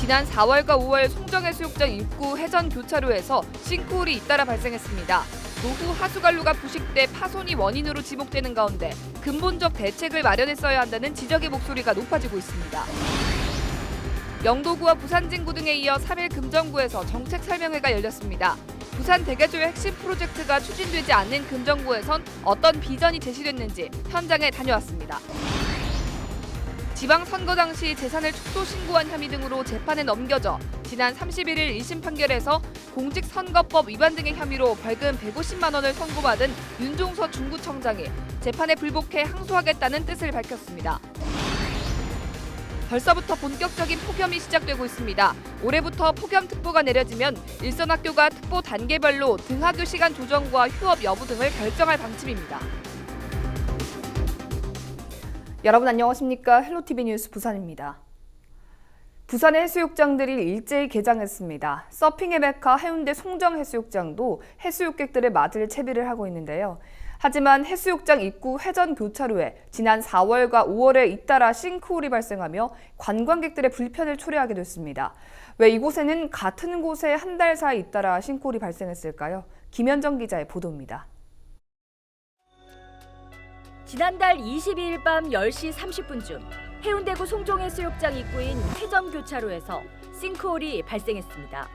지난 4월과 5월 송정해수욕장 입구 해전 교차로에서 싱크홀이 잇따라 발생했습니다. 노후 하수관로가 부식돼 파손이 원인으로 지목되는 가운데 근본적 대책을 마련했어야 한다는 지적의 목소리가 높아지고 있습니다. 영도구와 부산진구 등에 이어 3일 금정구에서 정책 설명회가 열렸습니다. 부산 대개조의 핵심 프로젝트가 추진되지 않는 금정구에선 어떤 비전이 제시됐는지 현장에 다녀왔습니다. 지방선거 당시 재산을 축소 신고한 혐의 등으로 재판에 넘겨져 지난 31일 1심 판결에서 공직선거법 위반 등의 혐의로 벌금 150만 원을 선고받은 윤종서 중구청장이 재판에 불복해 항소하겠다는 뜻을 밝혔습니다. 벌써부터 본격적인 폭염이 시작되고 있습니다. 올해부터 폭염특보가 내려지면 일선학교가 특보 단계별로 등하교 시간 조정과 휴업 여부 등을 결정할 방침입니다. 여러분 안녕하십니까? 헬로티비 뉴스 부산입니다. 부산의 해수욕장들이 일제히 개장했습니다. 서핑의 메카 해운대 송정해수욕장도 해수욕객들을 맞을 채비를 하고 있는데요. 하지만 해수욕장 입구 회전 교차로에 지난 4월과 5월에 잇따라 싱크홀이 발생하며 관광객들의 불편을 초래하게 됐습니다. 왜 이곳에는 같은 곳에 한 달 사이 잇따라 싱크홀이 발생했을까요? 김현정 기자의 보도입니다. 지난달 22일 밤 10시 30분쯤 해운대구 송정해수욕장 입구인 회전교차로에서 싱크홀이 발생했습니다.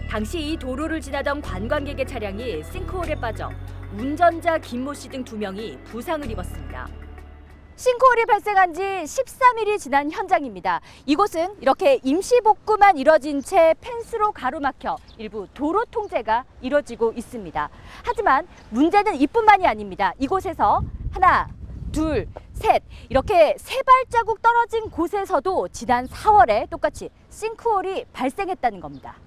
당시 이 도로를 지나던 관광객의 차량이 싱크홀에 빠져 운전자 김모 씨 등 2명이 부상을 입었습니다. 싱크홀이 발생한 지 13일이 지난 현장입니다. 이곳은 이렇게 임시복구만 이뤄진 채 펜스로 가로막혀 일부 도로 통제가 이뤄지고 있습니다. 하지만 문제는 이뿐만이 아닙니다. 이곳에서 하나, 둘, 셋 이렇게 세 발자국 떨어진 곳에서도 지난 4월에 똑같이 싱크홀이 발생했다는 겁니다.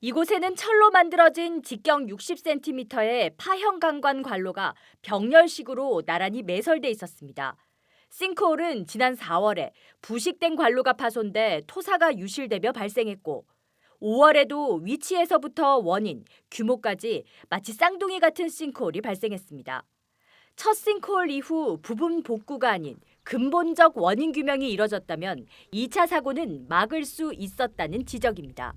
이곳에는 철로 만들어진 직경 60cm의 파형 강관 관로가 병렬식으로 나란히 매설돼 있었습니다. 싱크홀은 지난 4월에 부식된 관로가 파손돼 토사가 유실되며 발생했고 5월에도 위치에서부터 원인, 규모까지 마치 쌍둥이 같은 싱크홀이 발생했습니다. 첫 싱크홀 이후 부분 복구가 아닌 근본적 원인 규명이 이뤄졌다면 2차 사고는 막을 수 있었다는 지적입니다.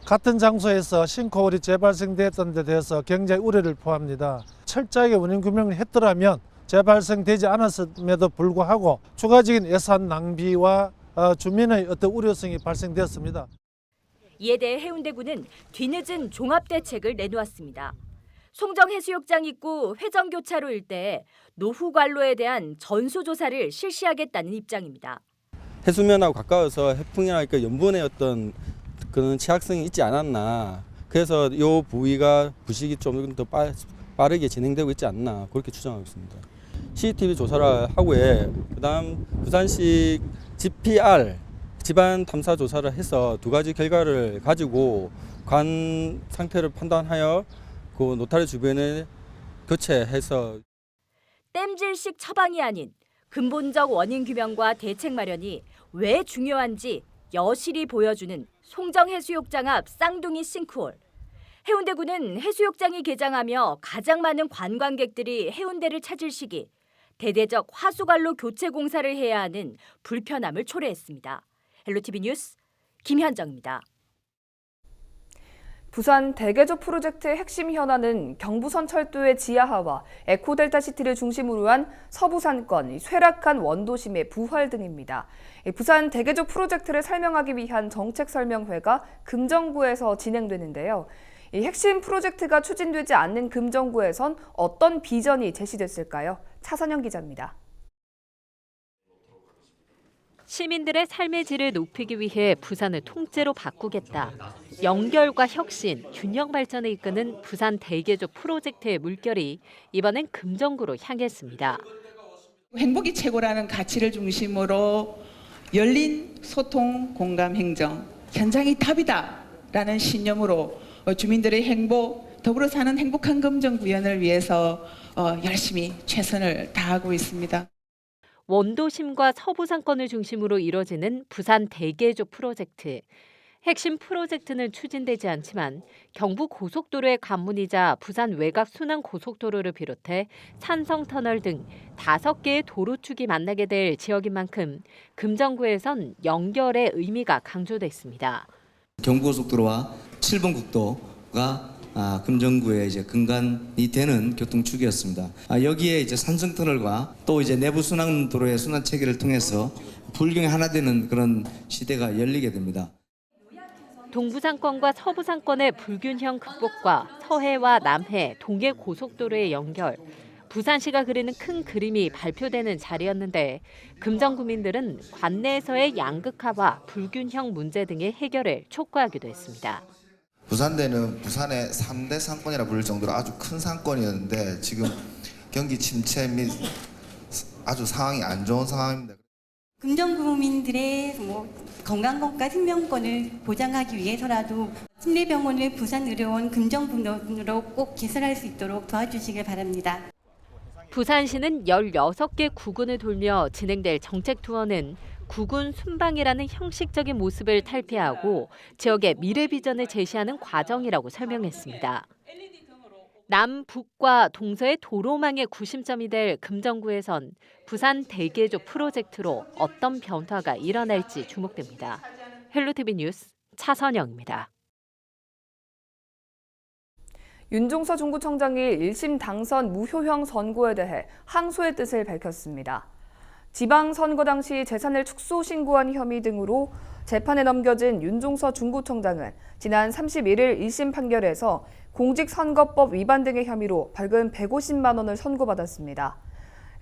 같은 장소에서 싱크홀이 재발생됐던 데 대해서 굉장히 우려를 표합니다. 철저하게 원인 규명을 했더라면 재발생되지 않았음에도 불구하고 추가적인 예산 낭비와 주민의 어떤 우려성이 발생되었습니다. 이에 대해 해운대구는 뒤늦은 종합대책을 내놓았습니다. 송정해수욕장 입구 회전교차로 일대에 노후 관로에 대한 전수조사를 실시하겠다는 입장입니다. 해수면하고 가까워서 해풍이나 염분의 어떤 그런 취약성이 있지 않았나. 그래서 이 부위가 부식이 좀 더 빠르게 진행되고 있지 않나 그렇게 추정하고 있습니다. CCTV 조사를 하고에 그다음 부산시 GPR 집안 탐사 조사를 해서 두 가지 결과를 가지고 관 상태를 판단하여 그 노타리 주변에 교체해서 땜질식 처방이 아닌 근본적 원인 규명과 대책 마련이 왜 중요한지 여실히 보여주는 송정해수욕장 앞 쌍둥이 싱크홀. 해운대구는 해수욕장이 개장하며 가장 많은 관광객들이 해운대를 찾을 시기 대대적 하수관로 교체 공사를 해야 하는 불편함을 초래했습니다. 헬로티비 뉴스 김현정입니다. 부산 대개조 프로젝트의 핵심 현안은 경부선 철도의 지하화와 에코델타시티를 중심으로 한 서부산권, 쇠락한 원도심의 부활 등입니다. 부산 대개조 프로젝트를 설명하기 위한 정책설명회가 금정구에서 진행되는데요. 이 핵심 프로젝트가 추진되지 않는 금정구에선 어떤 비전이 제시됐을까요? 차선영 기자입니다. 시민들의 삶의 질을 높이기 위해 부산을 통째로 바꾸겠다. 연결과 혁신, 균형 발전을 이끄는 부산 대개조 프로젝트의 물결이 이번엔 금정구로 향했습니다. 행복이 최고라는 가치를 중심으로 열린 소통, 공감, 행정, 현장이 답이다라는 신념으로 주민들의 행복, 더불어 사는 행복한 금정구현을 위해서 열심히 최선을 다하고 있습니다. 원도심과 서부상권을 중심으로 이뤄지는 부산 대개조 프로젝트. 핵심 프로젝트는 추진되지 않지만 경부 고속도로의 관문이자 부산 외곽 순환 고속도로를 비롯해 산성터널 등 5개의 도로축이 만나게 될 지역인 만큼 금정구에선 연결의 의미가 강조됐습니다. 경부고속도로와 7번 국도가 금정구의 이제 근간이 되는 교통축이었습니다. 여기에 이제 산성터널과 또 이제 내부 순환도로의 순환 체계를 통해서 불경이 하나 되는 그런 시대가 열리게 됩니다. 동부상권과 서부상권의 불균형 극복과 서해와 남해, 동해 고속도로의 연결, 부산시가 그리는 큰 그림이 발표되는 자리였는데 금정구민들은 관내에서의 양극화와 불균형 문제 등의 해결을 촉구하기도 했습니다. 부산대는 부산의 3대 상권이라 부를 정도로 아주 큰 상권이었는데 지금 경기 침체 및 아주 상황이 안 좋은 상황입니다. 금정구민들의 건강권과 생명권을 보장하기 위해서라도 심리병원을 부산의료원 금정분원으로 꼭 개설할 수 있도록 도와주시길 바랍니다. 부산시는 16개 구군을 돌며 진행될 정책 투어는 구군 순방이라는 형식적인 모습을 탈피하고 지역의 미래 비전을 제시하는 과정이라고 설명했습니다. 남, 북과 동서의 도로망의 구심점이 될 금정구에선 부산 대개조 프로젝트로 어떤 변화가 일어날지 주목됩니다. 헬로티비 뉴스 차선영입니다. 윤종서 중구청장이 1심 당선 무효형 선고에 대해 항소의 뜻을 밝혔습니다. 지방선거 당시 재산을 축소 신고한 혐의 등으로 재판에 넘겨진 윤종서 중구청장은 지난 31일 1심 판결에서 공직선거법 위반 등의 혐의로 벌금 150만 원을 선고받았습니다.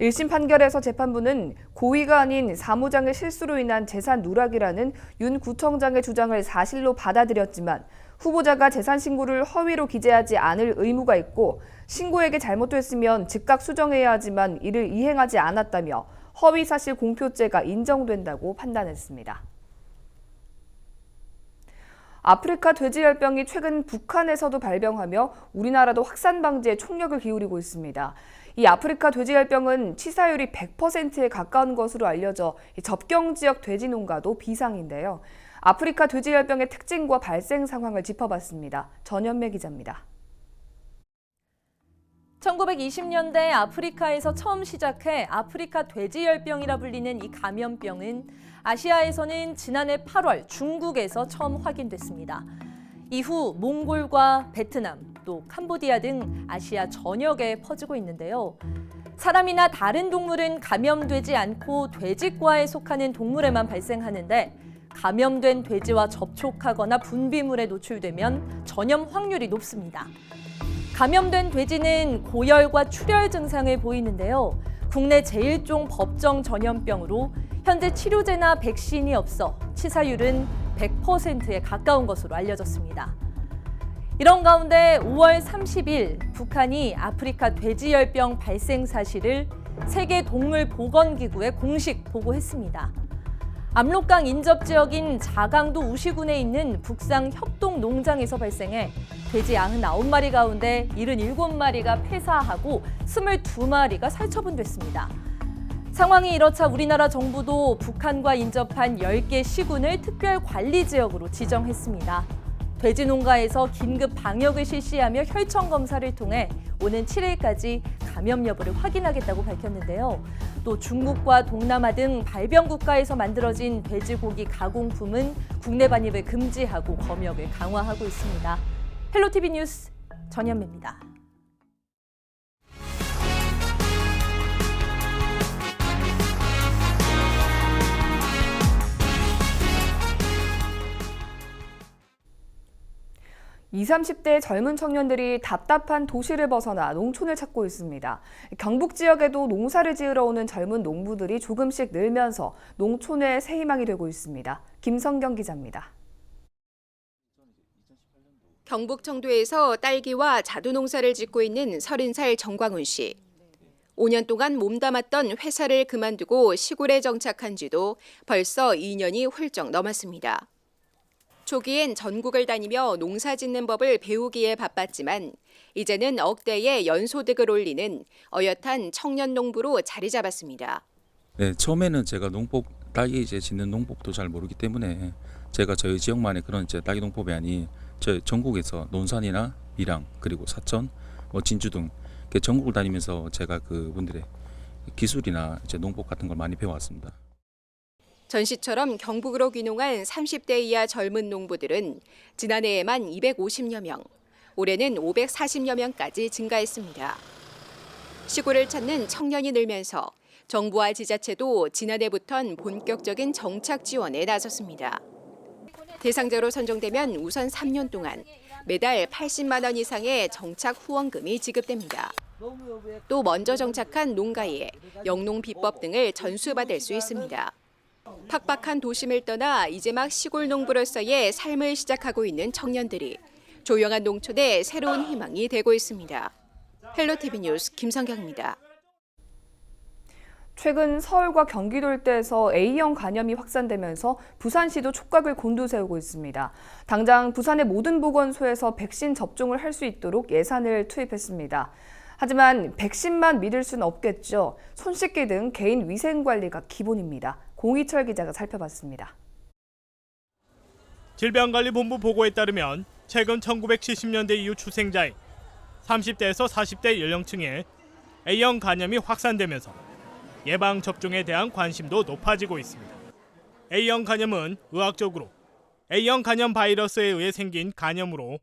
1심 판결에서 재판부는 고의가 아닌 사무장의 실수로 인한 재산 누락이라는 윤 구청장의 주장을 사실로 받아들였지만 후보자가 재산 신고를 허위로 기재하지 않을 의무가 있고 신고액이 잘못됐으면 즉각 수정해야 하지만 이를 이행하지 않았다며 허위사실 공표죄가 인정된다고 판단했습니다. 아프리카 돼지열병이 최근 북한에서도 발병하며 우리나라도 확산 방지에 총력을 기울이고 있습니다. 이 아프리카 돼지열병은 치사율이 100%에 가까운 것으로 알려져 접경 지역 돼지 농가도 비상인데요. 아프리카 돼지열병의 특징과 발생 상황을 짚어봤습니다. 전현매 기자입니다. 1920년대 아프리카에서 처음 시작해 아프리카 돼지열병이라 불리는 이 감염병은 아시아에서는 지난해 8월 중국에서 처음 확인됐습니다. 이후 몽골과 베트남, 또 캄보디아 등 아시아 전역에 퍼지고 있는데요. 사람이나 다른 동물은 감염되지 않고 돼지과에 속하는 동물에만 발생하는데 감염된 돼지와 접촉하거나 분비물에 노출되면 전염 확률이 높습니다. 감염된 돼지는 고열과 출혈 증상을 보이는데요. 국내 제1종 법정 전염병으로 현재 치료제나 백신이 없어 치사율은 100%에 가까운 것으로 알려졌습니다. 이런 가운데 5월 30일 북한이 아프리카 돼지열병 발생 사실을 세계동물보건기구에 공식 보고했습니다. 압록강 인접 지역인 자강도 우시군에 있는 북상 협동 농장에서 발생해 돼지 99마리 가운데 77마리가 폐사하고 22마리가 살처분됐습니다. 상황이 이렇자 우리나라 정부도 북한과 인접한 10개 시군을 특별관리지역으로 지정했습니다. 돼지 농가에서 긴급 방역을 실시하며 혈청 검사를 통해 오는 7일까지 감염 여부를 확인하겠다고 밝혔는데요. 또 중국과 동남아 등 발병 국가에서 만들어진 돼지고기 가공품은 국내 반입을 금지하고 검역을 강화하고 있습니다. 헬로티비 뉴스 전현매입니다. (20, 30대) 젊은 청년들이 답답한 도시를 벗어나 농촌을 찾고 있습니다. 경북 지역에도 농사를 지으러 오는 젊은 농부들이 조금씩 늘면서 농촌의 새 희망이 되고 있습니다. 김성경 기자입니다. 경북 청도에서 딸기와 자두 농사를 짓고 있는 30살 정광훈 씨. 5년 동안 몸담았던 회사를 그만두고 시골에 정착한 지도 벌써 2년이 훌쩍 넘었습니다. 초기엔 전국을 다니며 농사 짓는 법을 배우기에 바빴지만 이제는 억대의 연소득을 올리는 어엿한 청년 농부로 자리 잡았습니다. 네, 처음에는 제가 농법 딸기 이제 짓는 농법도 잘 모르기 때문에 제가 저희 지역만의 그런 이제 딸기 농법이 아닌 저 전국에서 논산이나 밀양 그리고 사천, 진주 등 전국을 다니면서 제가 그분들의 기술이나 이제 농법 같은 걸 많이 배워왔습니다. 전시처럼 경북으로 귀농한 30대 이하 젊은 농부들은 지난해에만 250여 명, 올해는 540여 명까지 증가했습니다. 시골을 찾는 청년이 늘면서 정부와 지자체도 지난해부턴 본격적인 정착 지원에 나섰습니다. 대상자로 선정되면 우선 3년 동안 매달 80만 원 이상의 정착 후원금이 지급됩니다. 또 먼저 정착한 농가에 영농 비법 등을 전수받을 수 있습니다. 팍팍한 도심을 떠나 이제 막 시골 농부로서의 삶을 시작하고 있는 청년들이 조용한 농촌의 새로운 희망이 되고 있습니다. 헬로티비 뉴스 김성경입니다. 최근 서울과 경기도 일대에서 A형 간염이 확산되면서 부산시도 촉각을 곤두세우고 있습니다. 당장 부산의 모든 보건소에서 백신 접종을 할 수 있도록 예산을 투입했습니다. 하지만 백신만 믿을 수는 없겠죠. 손 씻기 등 개인 위생 관리가 기본입니다. 공희철 기자가 살펴봤습니다. 질병관리본부 보고에 따르면 최근 1970년대 이후 출생자의 30대에서 40대 연령층에 A형 간염이 확산되면서 예방접종에 대한 관심도 높아지고 있습니다. A형 간염은 의학적으로 A형 간염 바이러스에 의해 생긴 간염으로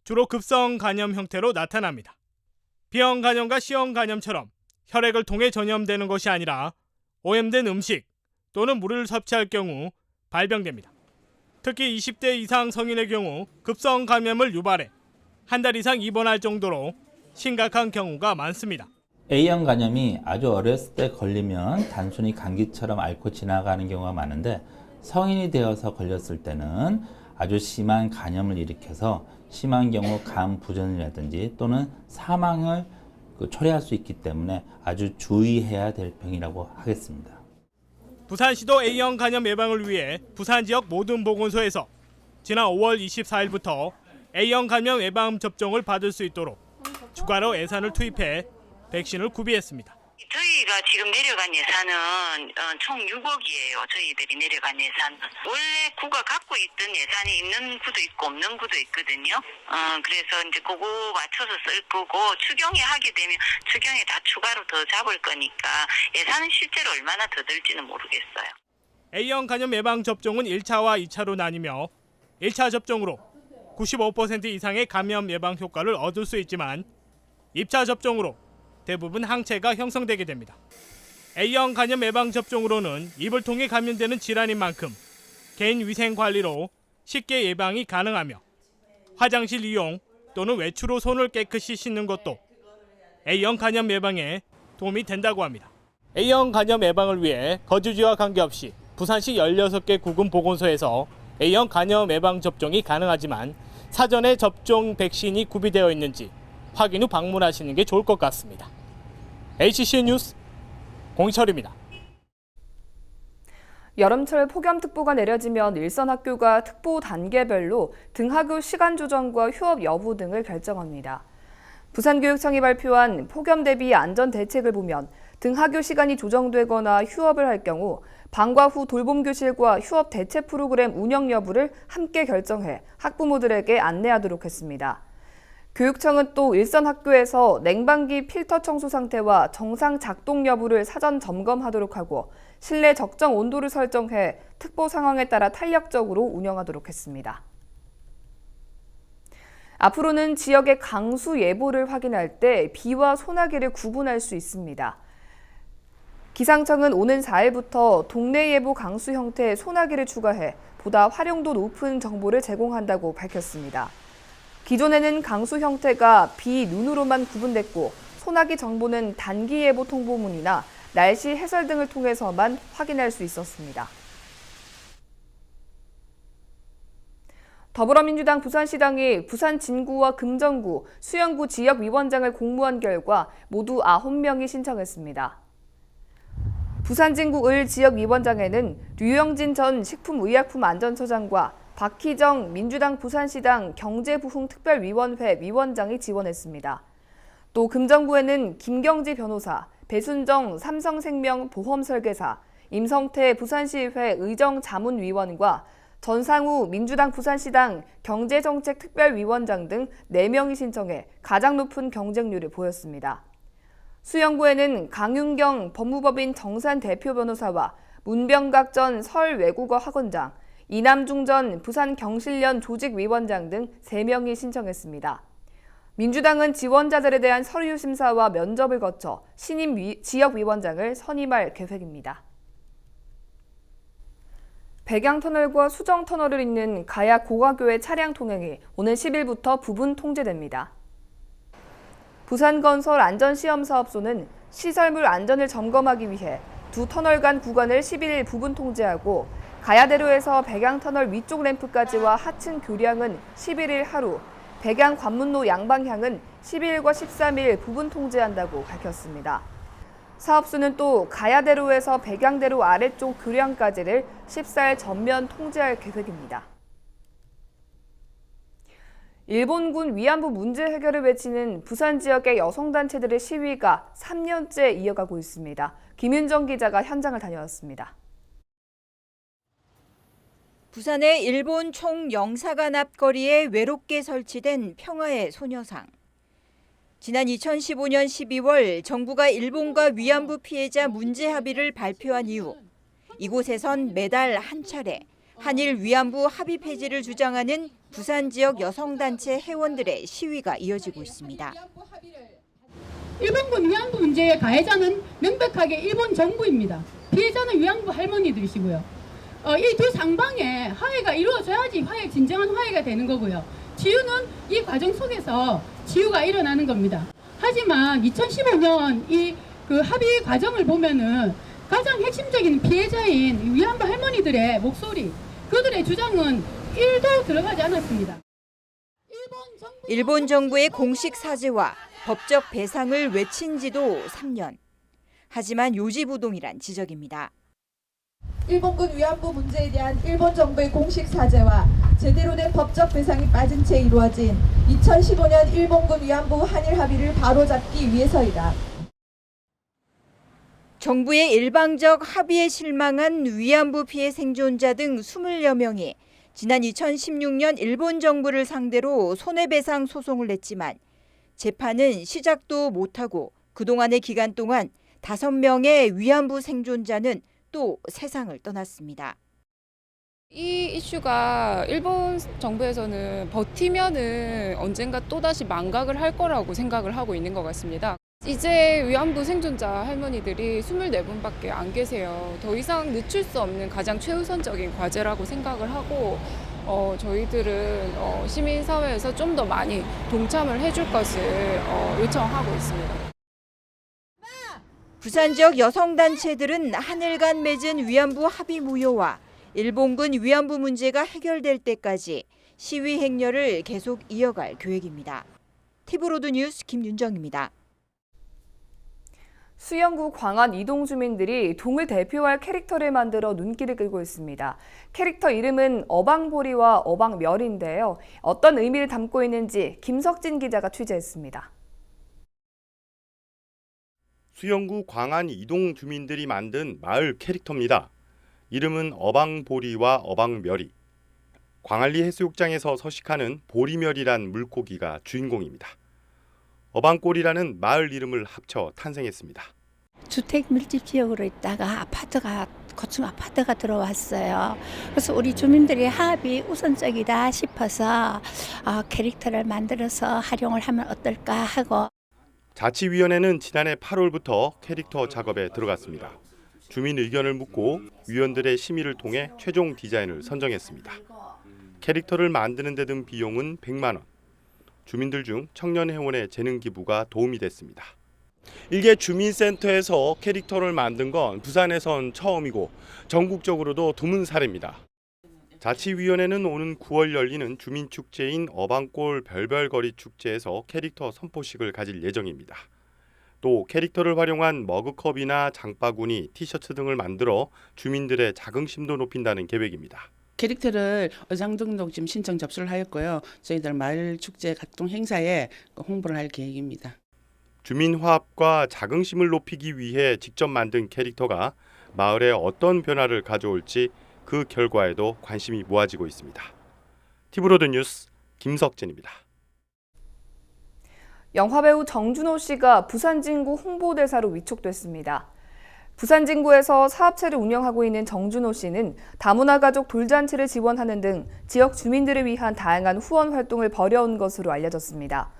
주로 급성 간염 형태로 나타납니다. B형 간염과 C형 간염처럼 혈액을 통해 전염되는 것이 아니라 오염된 음식 또는 물을 섭취할 경우 발병됩니다. 특히 20대 이상 성인의 경우 급성 감염을 유발해 한 달 이상 입원할 정도로 심각한 경우가 많습니다. A형 간염이 아주 어렸을 때 걸리면 단순히 감기처럼 앓고 지나가는 경우가 많은데 성인이 되어서 걸렸을 때는 아주 심한 간염을 일으켜서 심한 경우 간 부전이라든지 또는 사망을 초래할 수 있기 때문에 아주 주의해야 될 병이라고 하겠습니다. 부산시도 A형 간염 예방을 위해 부산 지역 모든 보건소에서 지난 5월 24일부터 A형 간염 예방 접종을 받을 수 있도록 추가로 예산을 투입해 백신을 구비했습니다. 저희가 지금 내려간 예산은 총 6억이에요. 저희들이 내려간 예산. 원래 구가 갖고 있던 예산이 있는 구도 있고 없는 구도 있거든요. 그래서 이제 그거 맞춰서 쓸 거고 추경에 하게 되면 추경에 다 추가로 더 잡을 거니까 예산은 실제로 얼마나 더 들지는 모르겠어요. A형 간염 예방 접종은 1차와 2차로 나뉘며 1차 접종으로 95% 이상의 감염 예방 효과를 얻을 수 있지만 2차 접종으로 대부분 항체가 형성되게 됩니다. A형 간염 예방 접종으로는 입을 통해 감염되는 질환인 만큼 개인 위생 관리로 쉽게 예방이 가능하며 화장실 이용 또는 외출 후 손을 깨끗이 씻는 것도 A형 간염 예방에 도움이 된다고 합니다. A형 간염 예방을 위해 거주지와 관계없이 부산시 16개 구군 보건소에서 A형 간염 예방 접종이 가능하지만 사전에 접종 백신이 구비되어 있는지 확인 후 방문하시는 게 좋을 것 같습니다. HC 뉴스 공희철입니다. 여름철 폭염특보가 내려지면 일선 학교가 특보 단계별로 등하교 시간 조정과 휴업 여부 등을 결정합니다. 부산교육청이 발표한 폭염 대비 안전 대책을 보면 등하교 시간이 조정되거나 휴업을 할 경우 방과 후 돌봄교실과 휴업 대체 프로그램 운영 여부를 함께 결정해 학부모들에게 안내하도록 했습니다. 교육청은 또 일선 학교에서 냉방기 필터 청소 상태와 정상 작동 여부를 사전 점검하도록 하고 실내 적정 온도를 설정해 특보 상황에 따라 탄력적으로 운영하도록 했습니다. 앞으로는 지역의 강수 예보를 확인할 때 비와 소나기를 구분할 수 있습니다. 기상청은 오는 4일부터 동네 예보 강수 형태의 소나기를 추가해 보다 활용도 높은 정보를 제공한다고 밝혔습니다. 기존에는 강수 형태가 비, 눈으로만 구분됐고 소나기 정보는 단기 예보 통보문이나 날씨 해설 등을 통해서만 확인할 수 있었습니다. 더불어민주당 부산시당이 부산 진구와 금정구, 수영구 지역위원장을 공모한 결과 모두 9명이 신청했습니다. 부산 진구 을 지역위원장에는 류영진 전 식품의약품안전처장과 박희정 민주당 부산시당 경제부흥특별위원회 위원장이 지원했습니다. 또 금정구에는 김경지 변호사, 배순정 삼성생명 보험설계사, 임성태 부산시의회 의정자문위원과 전상우 민주당 부산시당 경제정책특별위원장 등 4명이 신청해 가장 높은 경쟁률을 보였습니다. 수영구에는 강윤경 법무법인 정산 대표 변호사와 문병각 전 서울 외국어 학원장, 이남중 전 부산경실련 조직위원장 등 3명이 신청했습니다. 민주당은 지원자들에 대한 서류 심사와 면접을 거쳐 신임 지역위원장을 선임할 계획입니다. 백양터널과 수정터널을 잇는 가야 고가교회 차량 통행이 오는 10일부터 부분 통제됩니다. 부산건설 안전시험사업소는 시설물 안전을 점검하기 위해 두 터널 간 구간을 11일 부분 통제하고 가야대로에서 백양터널 위쪽 램프까지와 하층 교량은 11일 하루, 백양 관문로 양방향은 12일과 13일 부분 통제한다고 밝혔습니다. 사업소는 또 가야대로에서 백양대로 아래쪽 교량까지를 14일 전면 통제할 계획입니다. 일본군 위안부 문제 해결을 외치는 부산 지역의 여성단체들의 시위가 3년째 이어가고 있습니다. 김윤정 기자가 현장을 다녀왔습니다. 부산의 일본 총영사관 앞 거리에 외롭게 설치된 평화의 소녀상. 지난 2015년 12월 정부가 일본과 위안부 피해자 문제 합의를 발표한 이후 이곳에선 매달 한 차례 한일 위안부 합의 폐지를 주장하는 부산 지역 여성단체 회원들의 시위가 이어지고 있습니다. 일본군 위안부 문제의 가해자는 명백하게 일본 정부입니다. 피해자는 위안부 할머니들이시고요. 이 두 상방에 화해가 이루어져야지 진정한 화해가 되는 거고요. 치유는 이 과정 속에서 치유가 일어나는 겁니다. 하지만 2015년 이 합의 과정을 보면은 가장 핵심적인 피해자인 위안부 할머니들의 목소리, 그들의 주장은 1도 들어가지 않았습니다. 일본 정부의 공식 사죄와 법적 배상을 외친 지도 3년. 하지만 요지부동이란 지적입니다. 일본군 위안부 문제에 대한 일본 정부의 공식 사죄와 제대로 된 법적 배상이 빠진 채 이루어진 2015년 일본군 위안부 한일 합의를 바로잡기 위해서이다. 정부의 일방적 합의에 실망한 위안부 피해 생존자 등 20여 명이 지난 2016년 일본 정부를 상대로 손해배상 소송을 냈지만 재판은 시작도 못하고 그동안의 기간 동안 5명의 위안부 생존자는 또 세상을 떠났습니다. 이 이슈가 일본 정부에서는 버티면은 언젠가 또다시 망각을 할 거라고 생각을 하고 있는 것 같습니다. 이제 위안부 생존자 할머니들이 24분밖에 안 계세요. 더 이상 늦출 수 없는 가장 최우선적인 과제라고 생각을 하고 저희들은 시민사회에서 좀 더 많이 동참을 해줄 것을 요청하고 있습니다. 부산 지역 여성단체들은 한일 간 맺은 위안부 합의 무효와 일본군 위안부 문제가 해결될 때까지 시위 행렬을 계속 이어갈 계획입니다. TV로드 뉴스 김윤정입니다. 수영구 광안 이동 주민들이 동을 대표할 캐릭터를 만들어 눈길을 끌고 있습니다. 캐릭터 이름은 어방보리와 어방멸인데요. 어떤 의미를 담고 있는지 김석진 기자가 취재했습니다. 수영구 광안 이동 주민들이 만든 마을 캐릭터입니다. 이름은 어방보리와 어방멸이. 광안리 해수욕장에서 서식하는 보리멸이란 물고기가 주인공입니다. 어방골이라는 마을 이름을 합쳐 탄생했습니다. 주택 밀집 지역으로 있다가 고층 아파트가 들어왔어요. 그래서 우리 주민들의 합이 우선적이다 싶어서 캐릭터를 만들어서 활용을 하면 어떨까 하고. 자치위원회는 지난해 8월부터 캐릭터 작업에 들어갔습니다. 주민 의견을 묻고 위원들의 심의를 통해 최종 디자인을 선정했습니다. 캐릭터를 만드는 데 든 비용은 100만 원. 주민들 중 청년회원의 재능 기부가 도움이 됐습니다. 일개 주민센터에서 캐릭터를 만든 건 부산에선 처음이고 전국적으로도 드문 사례입니다. 자치위원회는 오는 9월 열리는 주민축제인 어방골 별별거리 축제에서 캐릭터 선포식을 가질 예정입니다. 또 캐릭터를 활용한 머그컵이나 장바구니, 티셔츠 등을 만들어 주민들의 자긍심도 높인다는 계획입니다. 캐릭터를 의장 등록 지금 신청 접수를 하였고요. 저희들 마을 축제 각종 행사에 홍보를 할 계획입니다. 주민 화합과 자긍심을 높이기 위해 직접 만든 캐릭터가 마을에 어떤 변화를 가져올지 그 결과에도 관심이 모아지고 있습니다. 티브로드 뉴스 김석진입니다. 영화배우 정준호 씨가 부산진구 홍보대사로 위촉됐습니다. 부산진구에서 사업체를 운영하고 있는 정준호 씨는 다문화 가족 돌잔치를 지원하는 등 지역 주민들을 위한 다양한 후원 활동을 벌여온 것으로 알려졌습니다.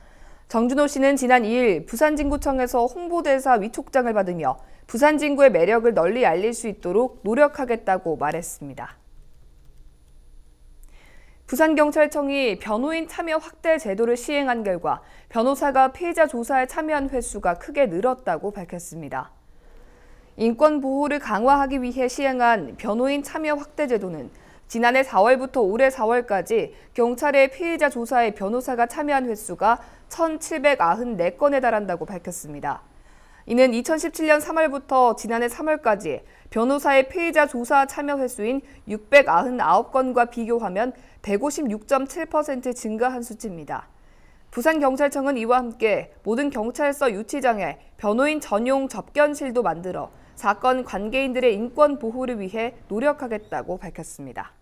정준호 씨는 지난 2일 부산진구청에서 홍보대사 위촉장을 받으며 부산진구의 매력을 널리 알릴 수 있도록 노력하겠다고 말했습니다. 부산경찰청이 변호인 참여 확대 제도를 시행한 결과 변호사가 피해자 조사에 참여한 횟수가 크게 늘었다고 밝혔습니다. 인권 보호를 강화하기 위해 시행한 변호인 참여 확대 제도는 지난해 4월부터 올해 4월까지 경찰의 피해자 조사에 변호사가 참여한 횟수가 1,794건에 달한다고 밝혔습니다. 이는 2017년 3월부터 지난해 3월까지 변호사의 피해자 조사 참여 횟수인 699건과 비교하면 156.7% 증가한 수치입니다. 부산경찰청은 이와 함께 모든 경찰서 유치장에 변호인 전용 접견실도 만들어 사건 관계인들의 인권 보호를 위해 노력하겠다고 밝혔습니다.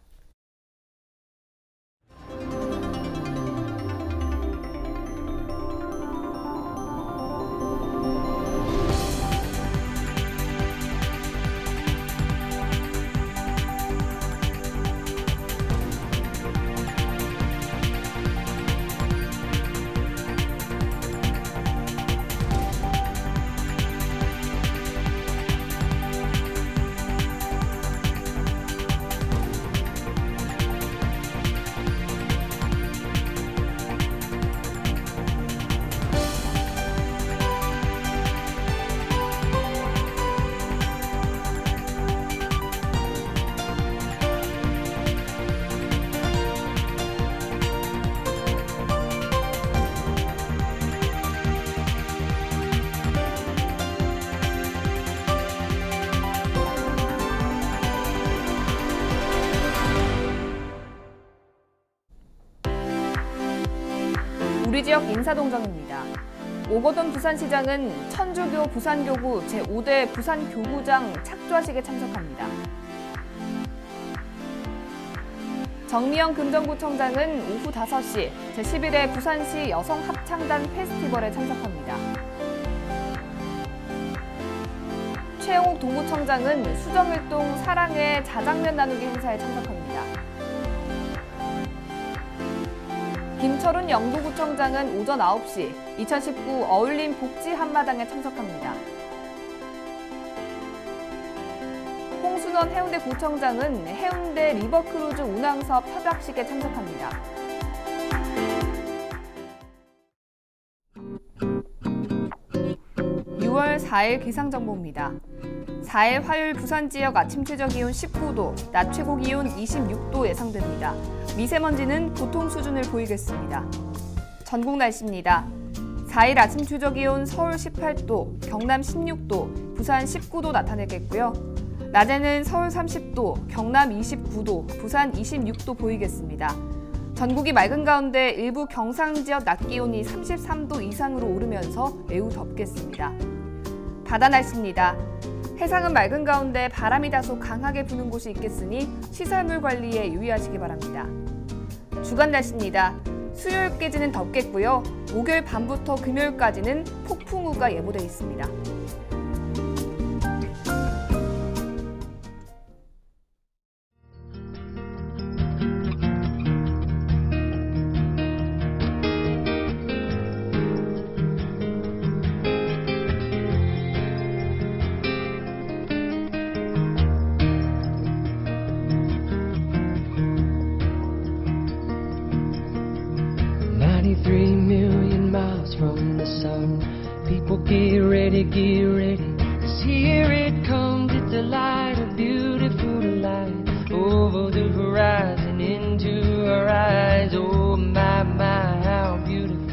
우리 지역 인사동정입니다. 오거돈 부산시장은 천주교 부산교구 제5대 부산교구장 착좌식에 참석합니다. 정미영 금정구청장은 오후 5시 제11회 부산시 여성합창단 페스티벌에 참석합니다. 최영옥 동구청장은 수정일동 사랑의 자장면 나누기 행사에 참석합니다. 김철훈 영도구청장은 오전 9시 2019 어울림 복지 한마당에 참석합니다. 홍순원 해운대구청장은 해운대 리버크루즈 운항사업 협약식에 참석합니다. (6월 4일) 기상정보입니다. 4일 화요일 부산 지역 아침 최저 기온 19도, 낮 최고 기온 26도 예상됩니다. 미세먼지는 보통 수준을 보이겠습니다. 전국 날씨입니다. 4일 아침 최저 기온 서울 18도, 경남 16도, 부산 19도 나타내겠고요. 낮에는 서울 30도, 경남 29도, 부산 26도 보이겠습니다. 전국이 맑은 가운데 일부 경상 지역 낮 기온이 33도 이상으로 오르면서 매우 덥겠습니다. 바다 날씨입니다. 해상은 맑은 가운데 바람이 다소 강하게 부는 곳이 있겠으니 시설물 관리에 유의하시기 바랍니다. 주간 날씨입니다. 수요일까지는 덥겠고요. 목요일 밤부터 금요일까지는 폭풍우가 예보돼 있습니다. From the sun, people get ready, 'cause here it comes, it's the light, a beautiful light, over the horizon, into our eyes. Oh my, how beautiful,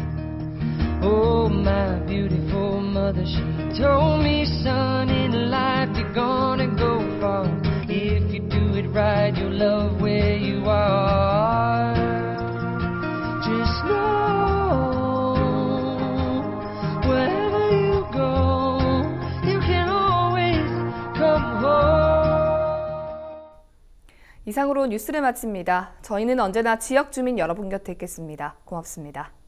oh my beautiful mother, she told me, son, in life you're gonna go far, if you do it right, you'll love where you are. Just know wherever you go, you can always come home. 이상으로 뉴스를 마칩니다. 저희는 언제나 지역 주민 여러분 곁에 있겠습니다. 고맙습니다.